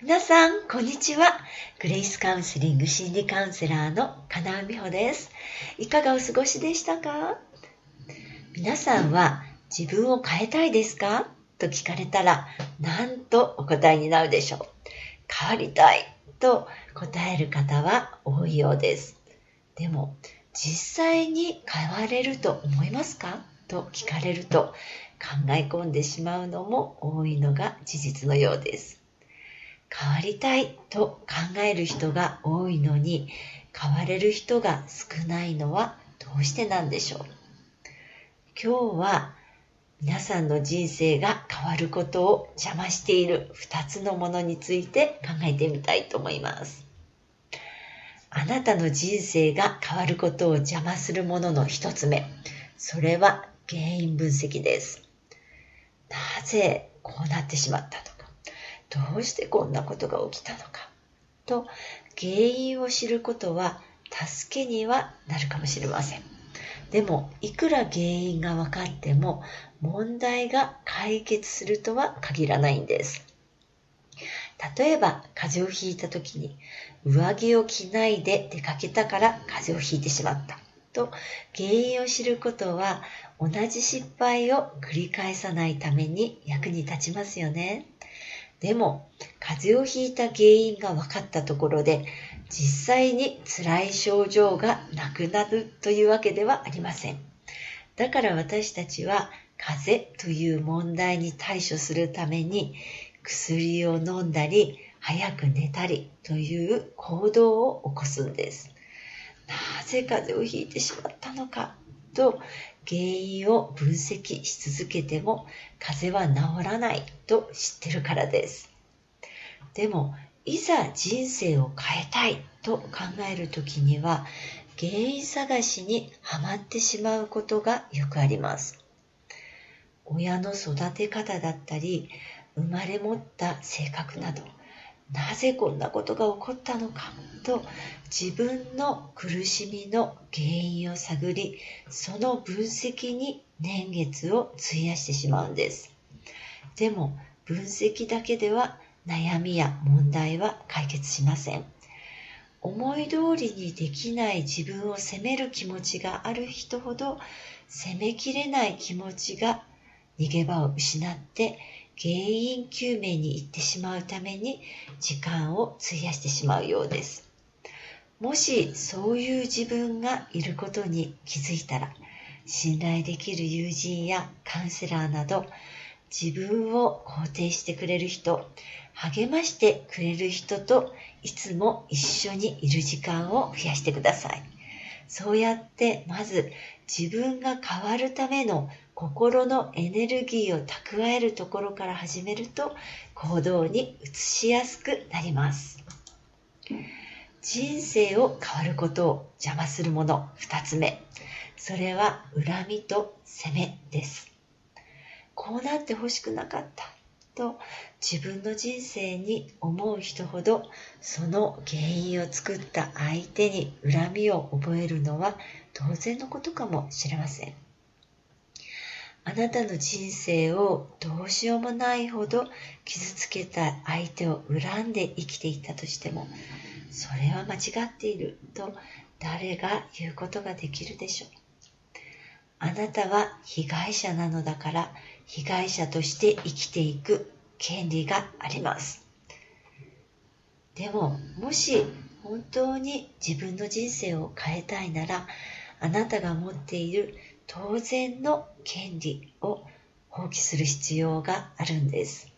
皆さん、こんにちは。グレイスカウンセリング心理カウンセラーの金尾美穂です。いかがお過ごしでしたか？皆さんは自分を変えたいですかと聞かれたら何とお答えになるでしょう。変わりたいと答える方は多いようです。でも実際に変われると思いますかと聞かれると考え込んでしまうのも多いのが事実のようです。変わりたいと考える人が多いのに変われる人が少ないのはどうしてなんでしょう。今日は皆さんの人生が変わることを邪魔している2つのものについて考えてみたいと思います。あなたの人生が変わることを邪魔するものの1つ目、それは原因分析です。なぜこうなってしまったのか、どうしてこんなことが起きたのかと原因を知ることは助けにはなるかもしれません。でもいくら原因が分かっても問題が解決するとは限らないんです。例えば風邪をひいた時に上着を着ないで出かけたから風邪をひいてしまったと原因を知ることは同じ失敗を繰り返さないために役に立ちますよね。でも風邪をひいた原因が分かったところで実際に辛い症状がなくなるというわけではありません。だから私たちは風邪という問題に対処するために薬を飲んだり早く寝たりという行動を起こすんです。なぜ風邪をひいてしまったのかと原因を分析し続けても風邪は治らないと知ってるからです。でもいざ人生を変えたいと考えるときには原因探しにはまってしまうことがよくあります。親の育て方だったり生まれ持った性格などなぜこんなことが起こったのかと自分の苦しみの原因を探りその分析に年月を費やしてしまうんです。でも分析だけでは悩みや問題は解決しません。思い通りにできない自分を責める気持ちがある人ほど責めきれない気持ちが逃げ場を失って原因究明に行ってしまうために時間を費やしてしまうようです。もしそういう自分がいることに気づいたら信頼できる友人やカウンセラーなど自分を肯定してくれる人、励ましてくれる人といつも一緒にいる時間を増やしてください。そうやってまず自分が変わるための心のエネルギーを蓄えるところから始めると行動に移しやすくなります。人生を変わることを邪魔するもの2つ目、それは恨みと責めです。こうなってほしくなかったと自分の人生に思う人ほどその原因を作った相手に恨みを覚えるのは当然のことかもしれません。あなたの人生をどうしようもないほど傷つけた相手を恨んで生きていたとしてもそれは間違っていると誰が言うことができるでしょう。あなたは被害者なのだから被害者として生きていく権利があります。でももし本当に自分の人生を変えたいならあなたが持っている当然の権利を放棄する必要があるんです。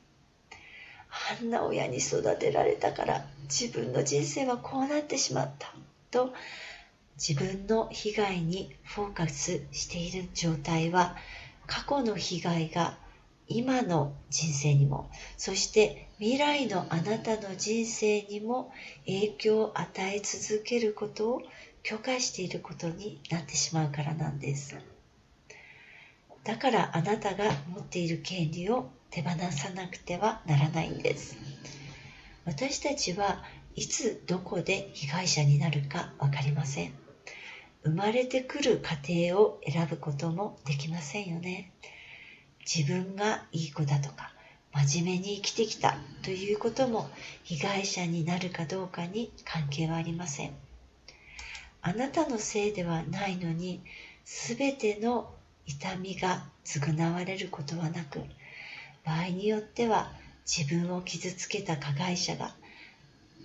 あんな親に育てられたから自分の人生はこうなってしまったと自分の被害にフォーカスしている状態は過去の被害が今の人生にもそして未来のあなたの人生にも影響を与え続けることを許可していることになってしまうからなんです。だからあなたが持っている権利を手放さなくてはならないんです。私たちはいつどこで被害者になるかわかりません。生まれてくる家庭を選ぶこともできませんよね。自分がいい子だとか真面目に生きてきたということも被害者になるかどうかに関係はありません。あなたのせいではないのに、すべての痛みが償われることはなく、場合によっては自分を傷つけた加害者が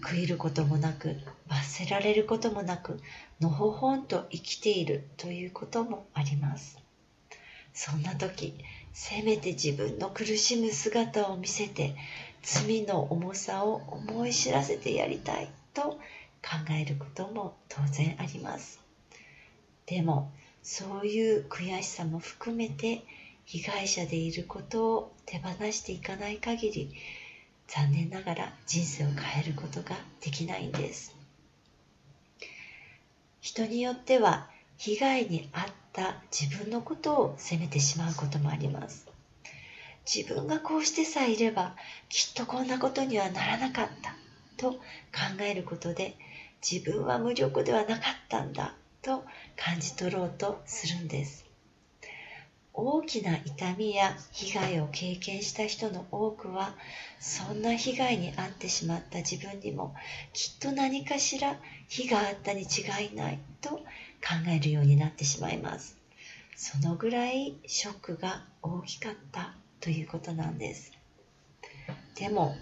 悔いることもなく、罰せられることもなく、のほほんと生きているということもあります。そんな時、せめて自分の苦しむ姿を見せて、罪の重さを思い知らせてやりたいと考えることも当然あります。でも、そういう悔しさも含めて、被害者でいることを手放していかない限り、残念ながら人生を変えることができないんです。人によっては被害に遭った自分のことを責めてしまうこともあります。自分がこうしてさえいればきっとこんなことにはならなかったと考えることで、自分は無力ではなかったんだと感じ取ろうとするんです。大きな痛みや被害を経験した人の多くは、そんな被害に遭ってしまった自分にもきっと何かしら非があったに違いないと考えるようになってしまいます。そのぐらいショックが大きかったということなんです。でも、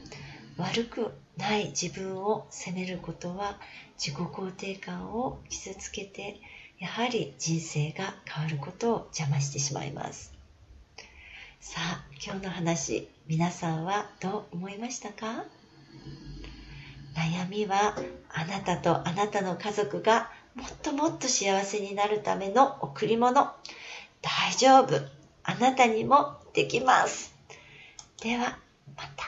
悪くない自分を責めることは自己肯定感を傷つけて、やはり人生が変わることを邪魔してしまいます。さあ、今日の話、皆さんはどう思いましたか？悩みはあなたとあなたの家族がもっともっと幸せになるための贈り物。大丈夫。あなたにもできます。では、また。